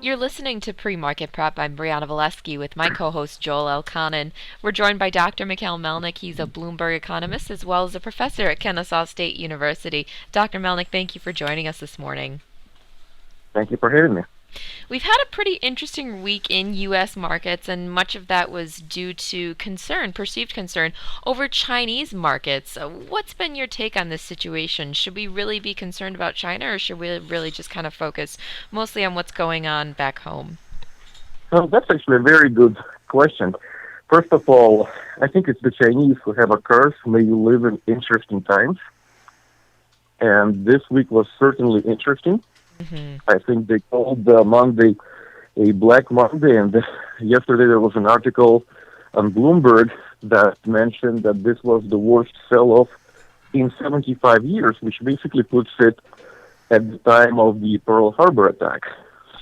You're listening to Pre-Market Prep. I'm Brianna Valesky with my co-host Joel Elconin. We're joined by Dr. Mikhail Melnik. He's a Bloomberg economist as well as a professor at Kennesaw State University. Dr. Melnik, thank you for joining us this morning. Thank you for having me. We've had a pretty interesting week in U.S. markets, and much of that was due to perceived concern, over Chinese markets. What's been your take on this situation? Should we really be concerned about China, or should we really just kind of focus mostly on what's going on back home? Well, that's actually a very good question. First of all, I think it's the Chinese who have a curse. May you live in interesting times. And this week was certainly interesting. I think they called Monday a Black Monday, and yesterday there was an article on Bloomberg that mentioned that this was the worst sell-off in 75 years, which basically puts it at the time of the Pearl Harbor attack.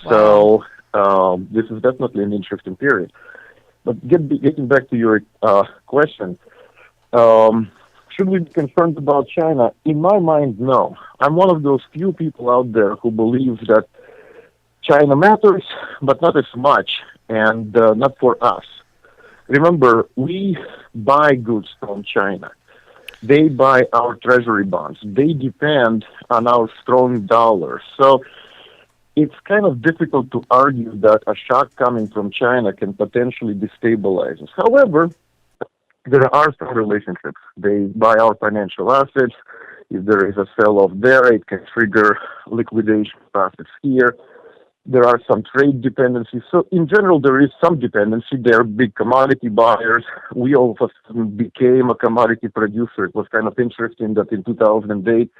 Wow. So this is definitely an interesting period. But getting back to your question, should we be concerned about China? In my mind, no. I'm one of those few people out there who believes that China matters, but not as much, and not for us. Remember, we buy goods from China. They buy our treasury bonds. They depend on our strong dollar. So it's kind of difficult to argue that a shock coming from China can potentially destabilize us. However, there are some relationships. They buy our financial assets. If there is a sell-off there, it can trigger liquidation process here. There are some trade dependencies. So in general, there is some dependency. They're big commodity buyers. We all of a sudden became a commodity producer. It was kind of interesting that in 2008,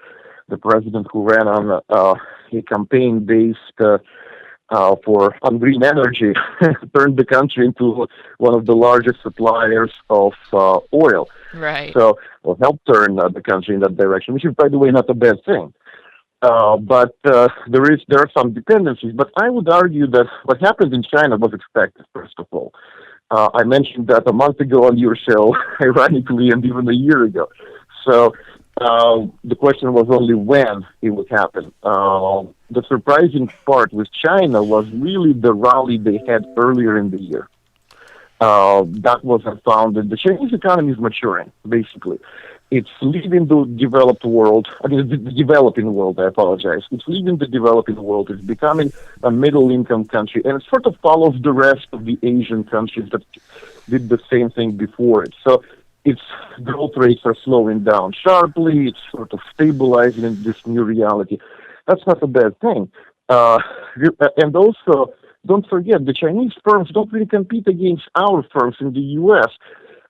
the president who ran on a campaign based on green energy turned the country into one of the largest suppliers of oil. Right. So, helped turn the country in that direction, which is, by the way, not a bad thing. But there are some dependencies. But I would argue that what happened in China was expected, first of all. I mentioned that a month ago on your show, ironically, and even a year ago. So the question was only when it would happen. The surprising part with China was really the rally they had earlier in the year. That was unfounded. The Chinese economy is maturing, basically. It's leaving the developed world, the developing world, I apologize. It's leaving the developing world. It's becoming a middle-income country, and it sort of follows the rest of the Asian countries that did the same thing before it. So its growth rates are slowing down sharply. It's sort of stabilizing in this new reality. That's not a bad thing. And also, don't forget, the Chinese firms don't really compete against our firms in the U.S.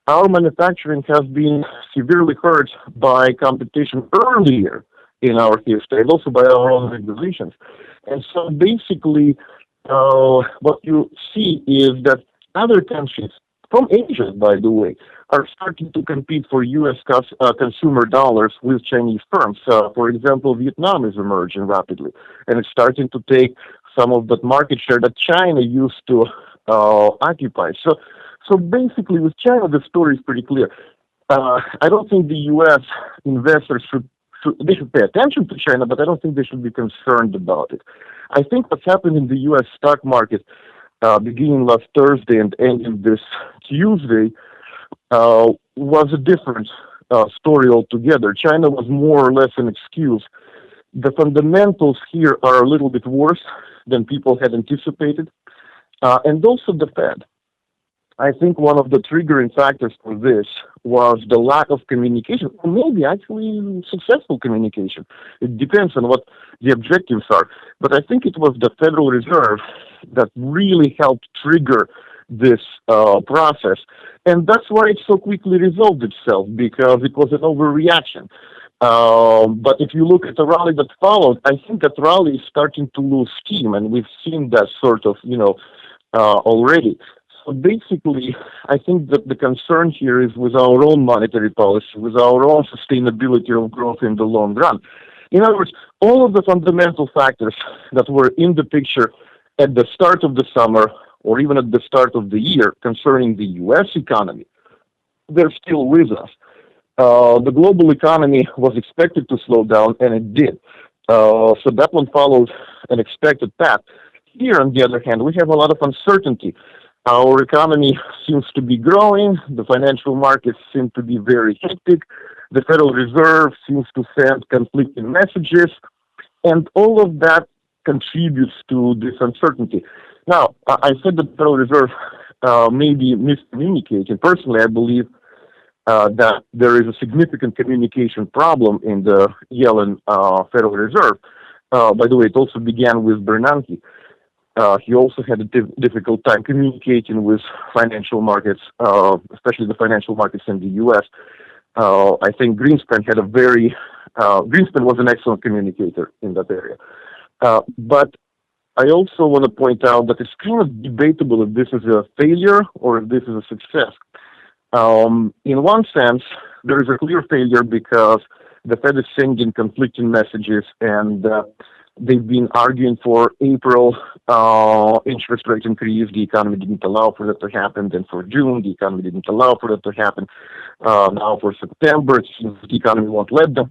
Our manufacturing has been severely hurt by competition earlier in our history, and also by our own regulations. And so basically, what you see is that other countries, from Asia, by the way, are starting to compete for U.S. consumer dollars with Chinese firms. For example, Vietnam is emerging rapidly, and it's starting to take some of that market share that China used to occupy. So basically, with China, the story is pretty clear. I don't think the U.S. investors should pay attention to China, but I don't think they should be concerned about it. I think what's happened in the U.S. stock market beginning last Thursday and ending this Tuesday was a different story altogether. China was more or less an excuse. The fundamentals here are a little bit worse than people had anticipated, and also the Fed. I think one of the triggering factors for this was the lack of communication, or maybe actually successful communication. It depends on what the objectives are. But I think it was the Federal Reserve that really helped trigger this process. And that's why it so quickly resolved itself, because it was an overreaction. But if you look at the rally that followed, I think that rally is starting to lose steam, and we've seen that sort of, already. So basically, I think that the concern here is with our own monetary policy, with our own sustainability of growth in the long run. In other words, all of the fundamental factors that were in the picture at the start of the summer or even at the start of the year concerning the U.S. economy, they're still with us. The global economy was expected to slow down, and it did. So that one follows an expected path. Here, on the other hand, we have a lot of uncertainty. Our economy seems to be growing. The financial markets seem to be very hectic. The Federal Reserve seems to send conflicting messages. And all of that contributes to this uncertainty. Now, I said that the Federal Reserve may be miscommunicating. Personally, I believe that there is a significant communication problem in the Yellen Federal Reserve. By the way, it also began with Bernanke. He also had a difficult time communicating with financial markets, especially the financial markets in the U.S. I think Greenspan Greenspan was an excellent communicator in that area. But I also want to point out that it's kind of debatable if this is a failure or if this is a success. In one sense, there is a clear failure because the Fed is sending conflicting messages, and they've been arguing for April interest rate increase. The economy didn't allow for that to happen. Then for June, the economy didn't allow for that to happen. Now for September, it seems the economy won't let them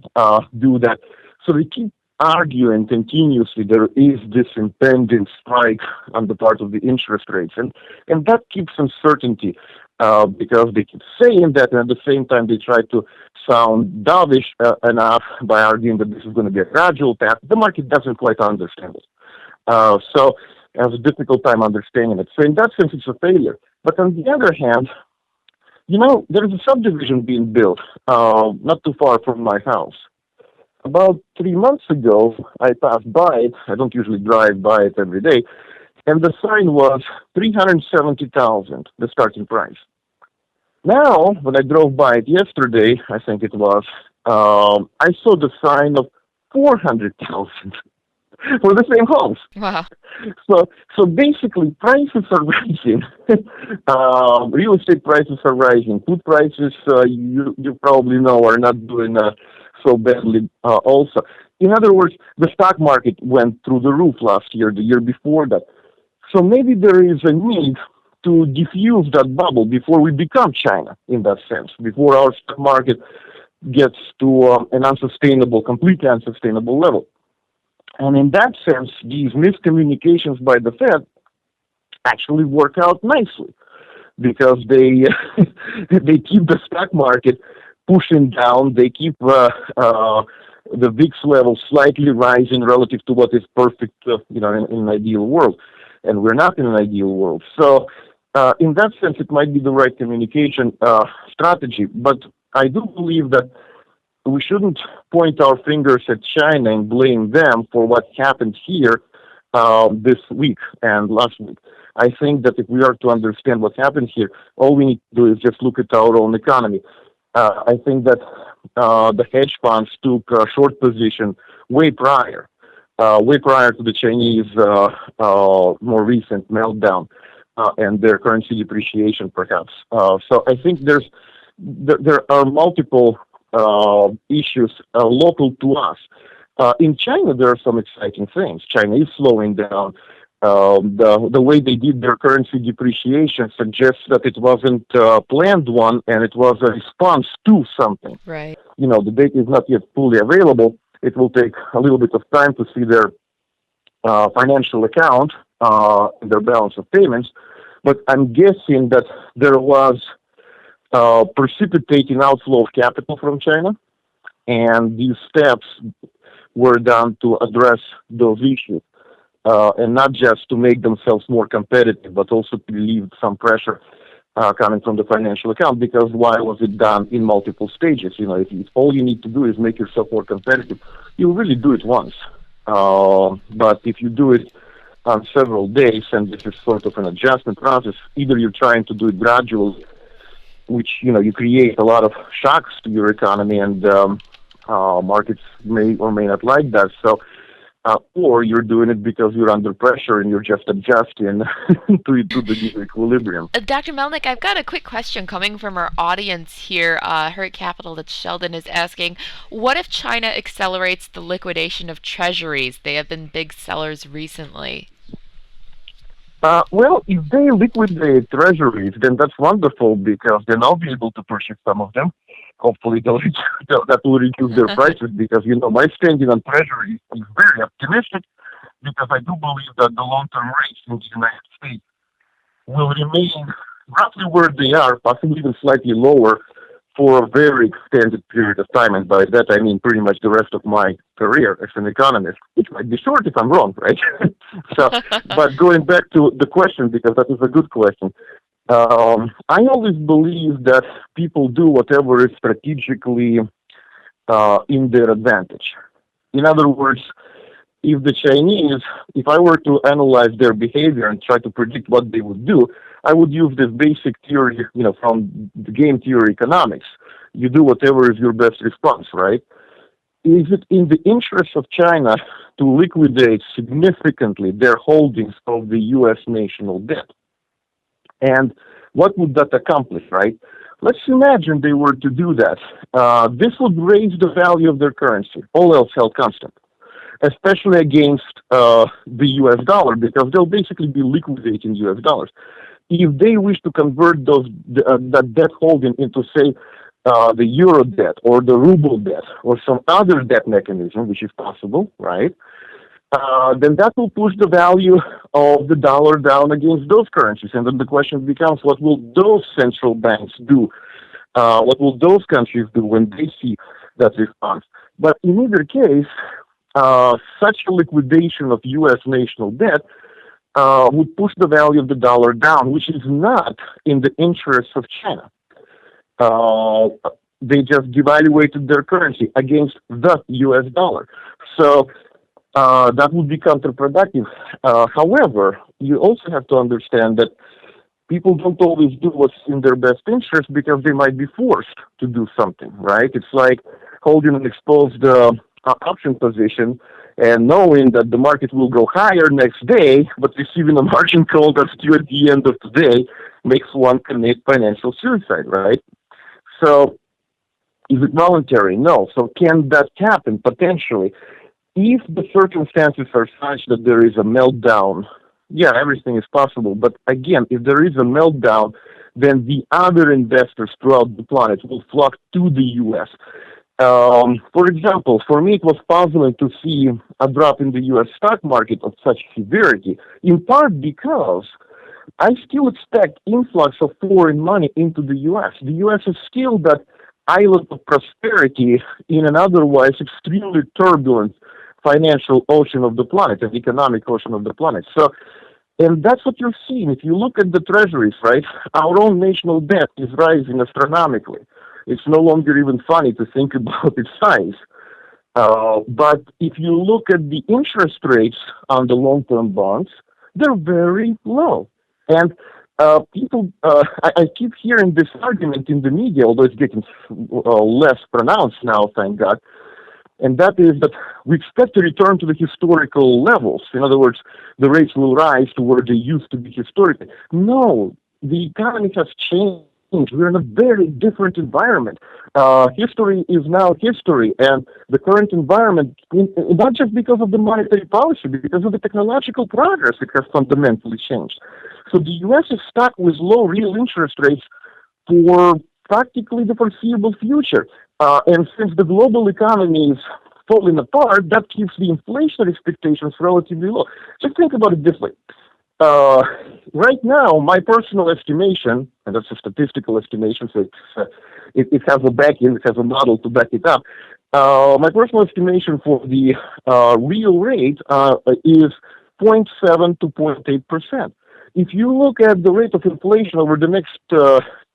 do that. So they keep arguing continuously there is this impending strike on the part of the interest rates. And that keeps uncertainty because they keep saying that, and at the same time they try to sound dovish enough by arguing that this is going to be a gradual path. The market doesn't quite understand it. So it has a difficult time understanding it. So in that sense, it's a failure. But on the other hand, there is a subdivision being built not too far from my house. About 3 months ago, I passed by it. I don't usually drive by it every day. And the sign was $370,000, the starting price. Now, when I drove by it yesterday, I think it was, I saw the sign of $400,000 for the same homes. Wow. So basically, prices are rising. Real estate prices are rising. Food prices, you probably know, are not doing so badly also. In other words, the stock market went through the roof last year, the year before that. So maybe there is a need to diffuse that bubble before we become China, in that sense, before our stock market gets to an completely unsustainable level. And in that sense, these miscommunications by the Fed actually work out nicely because they they keep the stock market pushing down. They keep the VIX level slightly rising relative to what is perfect, in an ideal world. And we're not in an ideal world. So in that sense, it might be the right communication strategy. But I do believe that we shouldn't point our fingers at China and blame them for what happened here this week and last week. I think that if we are to understand what happened here, all we need to do is just look at our own economy. I think that the hedge funds took a short position way prior to the Chinese more recent meltdown and their currency depreciation, perhaps. So I think there are multiple issues local to us. In China, there are some exciting things. China is slowing down. The way they did their currency depreciation suggests that it wasn't a planned one, and it was a response to something. Right. The data is not yet fully available. It will take a little bit of time to see their financial account, their balance of payments. But I'm guessing that there was precipitating outflow of capital from China, and these steps were done to address those issues. And not just to make themselves more competitive, but also to relieve some pressure coming from the financial account. Because why was it done in multiple stages? If all you need to do is make yourself more competitive, you'll really do it once. But if you do it on several days, and this is sort of an adjustment process, either you're trying to do it gradually, which, you create a lot of shocks to your economy, and markets may or may not like that. So, or you're doing it because you're under pressure and you're just adjusting to the new equilibrium. Dr. Melnik, I've got a quick question coming from our audience here. Hurt Capital, that Sheldon is asking, what if China accelerates the liquidation of treasuries? They have been big sellers recently. Well, if they liquidate treasuries, then that's wonderful because then I'll be able to purchase some of them. Hopefully that will reduce their prices because, my standing on treasuries is very optimistic. because I do believe that the long-term rates in the United States will remain roughly where they are, possibly even slightly lower, for a very extended period of time. And by that, I mean pretty much the rest of my career as an economist, which might be short if I'm wrong, right? So, but going back to the question, because that is a good question, I always believe that people do whatever is strategically in their advantage. In other words, if the Chinese, if I were to analyze their behavior and try to predict what they would do, I would use this basic theory, from the game theory economics. You do whatever is your best response, right? Is it in the interest of China to liquidate significantly their holdings of the U.S. national debt? And what would that accomplish, right? Let's imagine they were to do that. This would raise the value of their currency, all else held constant, especially against the U.S. dollar, because they'll basically be liquidating U.S. dollars. If they wish to convert that debt holding into, say, the euro debt or the ruble debt or some other debt mechanism, which is possible, right? Then that will push the value of the dollar down against those currencies. And then the question becomes, what will those central banks do? What will those countries do when they see that response? But in either case, such a liquidation of U.S. national debt would push the value of the dollar down, which is not in the interests of China. They just devaluated their currency against the U.S. dollar. So that would be counterproductive. However, you also have to understand that people don't always do what's in their best interest because they might be forced to do something, right? It's like holding an exposed option position and knowing that the market will go higher next day, but receiving a margin call that's due at the end of the day makes one commit financial suicide, right? So is it voluntary? No. So can that happen? Potentially. If the circumstances are such that there is a meltdown, yeah, everything is possible. But again, if there is a meltdown, then the other investors throughout the planet will flock to the U.S. For example, for me, it was puzzling to see a drop in the U.S. stock market of such severity, in part because I still expect influx of foreign money into the U.S. The U.S. is still that island of prosperity in an otherwise extremely turbulent financial ocean of the planet, an economic ocean of the planet. So, and that's what you're seeing. If you look at the treasuries, right, our own national debt is rising astronomically. It's no longer even funny to think about its size. But if you look at the interest rates on the long-term bonds, they're very low. And I keep hearing this argument in the media, although it's getting less pronounced now, thank God. And that is that we expect to return to the historical levels. In other words, the rates will rise to where they used to be historically. No, the economy has changed. We're in a very different environment. History is now history, and the current environment, not just because of the monetary policy, but because of the technological progress, it has fundamentally changed. So the U.S. is stuck with low real interest rates for practically the foreseeable future. And since the global economy is falling apart, that keeps the inflation expectations relatively low. Just think about it this way. Right now, my personal estimation, and that's a statistical estimation, so it has a backing, it has a model to back it up. My personal estimation for the real rate is 0.7 to 0.8%. If you look at the rate of inflation over the next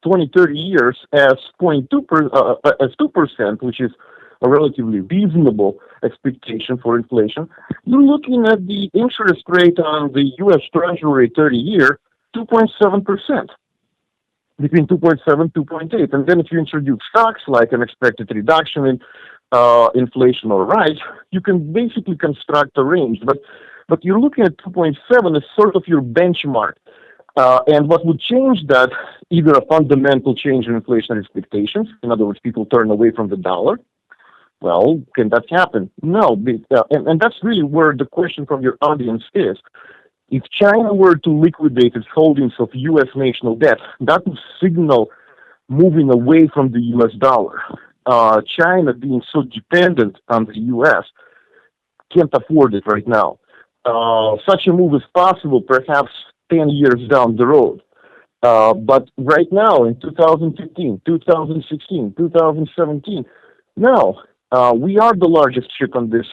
20, 30 years as 2%, which is a relatively reasonable expectation for inflation, you're looking at the interest rate on the U.S. Treasury 30-year, 2.7%, between 2.7 and 2.8. And then if you introduce stocks like an expected reduction in inflation or rise, you can basically construct a range. But you're looking at 2.7 as sort of your benchmark. And what would change that, either a fundamental change in inflation expectations, in other words, people turn away from the dollar. Well, can that happen? No. And that's really where the question from your audience is. If China were to liquidate its holdings of U.S. national debt, that would signal moving away from the U.S. dollar. China, being so dependent on the U.S., can't afford it right now. Such a move is possible perhaps 10 years down the road. But right now, in 2015, 2016, 2017, now we are the largest ship on this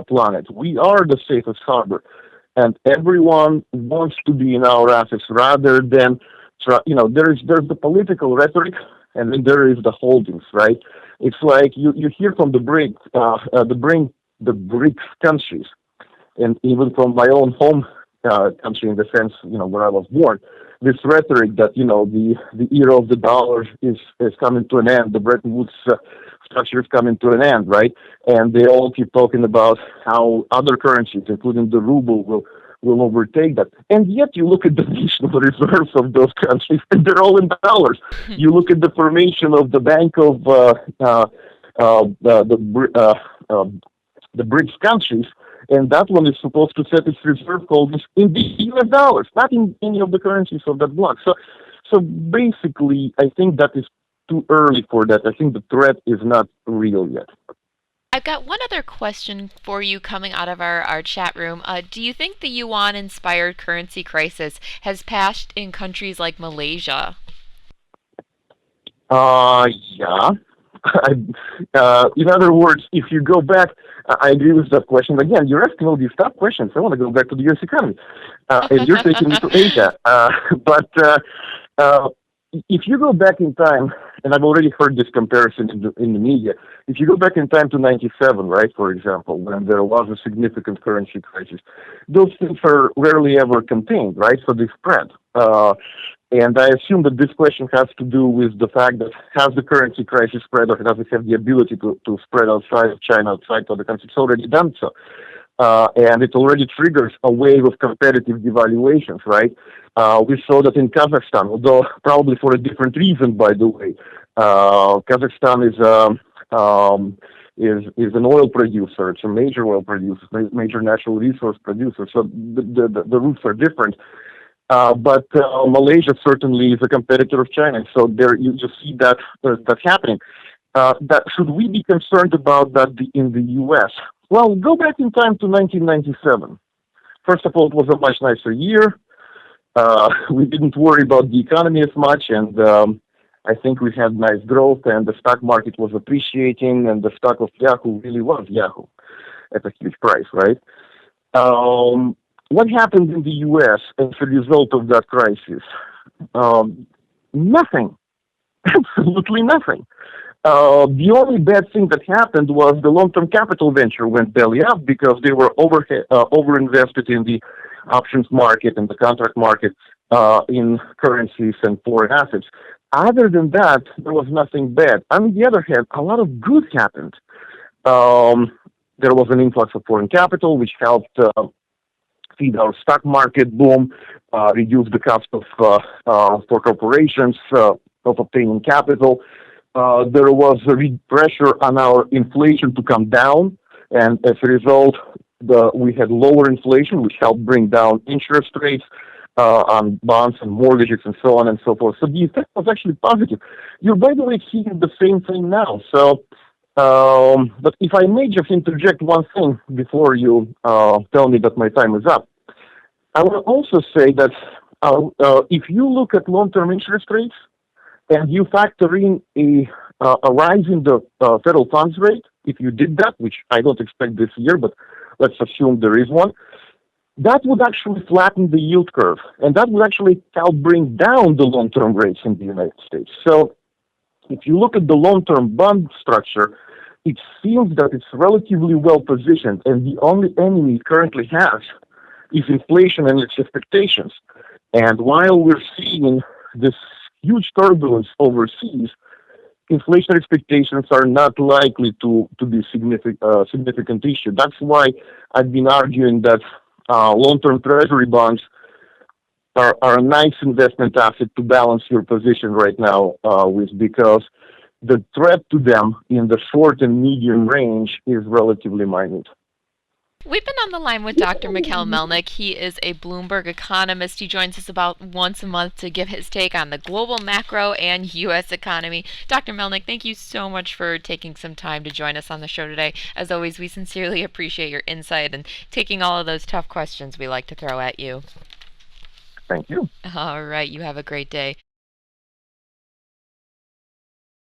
planet. We are the safest harbor, and everyone wants to be in our assets rather than, there's the political rhetoric, and then there is the holdings, right? It's like you hear from the BRICS countries, and even from my own home country, in the sense, where I was born, this rhetoric that the era of the dollar is coming to an end, the Bretton Woods structure is coming to an end, right? And they all keep talking about how other currencies, including the ruble, will overtake that. And yet, you look at the national reserves of those countries, and they're all in dollars. You look at the formation of the Bank of the BRICS countries, and that one is supposed to set its reserve holdings in the U.S. dollars, not in any of the currencies of that bloc. So basically, I think that is too early for that. I think the threat is not real yet. I've got one other question for you coming out of our chat room. Do you think the yuan-inspired currency crisis has passed in countries like Malaysia? Yeah. In other words, if you go back, I agree with that question. Again, you're asking all these tough questions. I want to go back to the U.S. economy. And you're taking me to Asia. But if you go back in time, and I've already heard this comparison in the media, if you go back in time to 97, right, for example, when there was a significant currency crisis, those things are rarely ever contained, right? So they spread. And I assume that this question has to do with the fact that has the currency crisis spread, or does it have the ability to spread outside of China, outside of the country? It's already done so. And it already triggers a wave of competitive devaluations, right? We saw that in Kazakhstan, although probably for a different reason, by the way. Kazakhstan is an oil producer. It's a major oil producer, major natural resource producer. So the roots are different. But Malaysia certainly is a competitor of China. So there you just see that's happening. That should we be concerned about that in the U.S.? Well, go back in time to 1997. First of all, it was a much nicer year. We didn't worry about the economy as much, and I think we had nice growth, and the stock market was appreciating, and the stock of Yahoo really was Yahoo at a huge price, right? What happened in the U.S. as a result of that crisis? Nothing. Absolutely nothing. The only bad thing that happened was the long-term capital venture went belly up because they were over-invested in the options market and the contract market in currencies and foreign assets. Other than that, there was nothing bad. On the other hand, a lot of good happened. There was an influx of foreign capital, which helped feed our stock market boom, reduce the cost of for corporations of obtaining capital. There was a pressure on our inflation to come down, and as a result, we had lower inflation, which helped bring down interest rates on bonds and mortgages and so on and so forth. So the effect was actually positive. You're, by the way, seeing the same thing now. So, but if I may just interject one thing before you tell me that my time is up, I will also say that if you look at long-term interest rates and you factor in a rise in the federal funds rate, if you did that, which I don't expect this year, but let's assume there is one, that would actually flatten the yield curve, and that would actually help bring down the long-term rates in the United States. So if you look at the long-term bond structure, it seems that it's relatively well positioned, and the only enemy it currently has is inflation and its expectations. And while we're seeing this huge turbulence overseas, inflation expectations are not likely to be significant issue. That's why I've been arguing that long-term treasury bonds are a nice investment asset to balance your position right now with, because the threat to them in the short and medium range is relatively minute. We've been on the line with Dr. Mikhail Melnik. He is a Bloomberg economist. He joins us about once a month to give his take on the global macro and U.S. economy. Dr. Melnik, thank you so much for taking some time to join us on the show today. As always, we sincerely appreciate your insight and taking all of those tough questions we like to throw at you. Thank you. All right, you have a great day.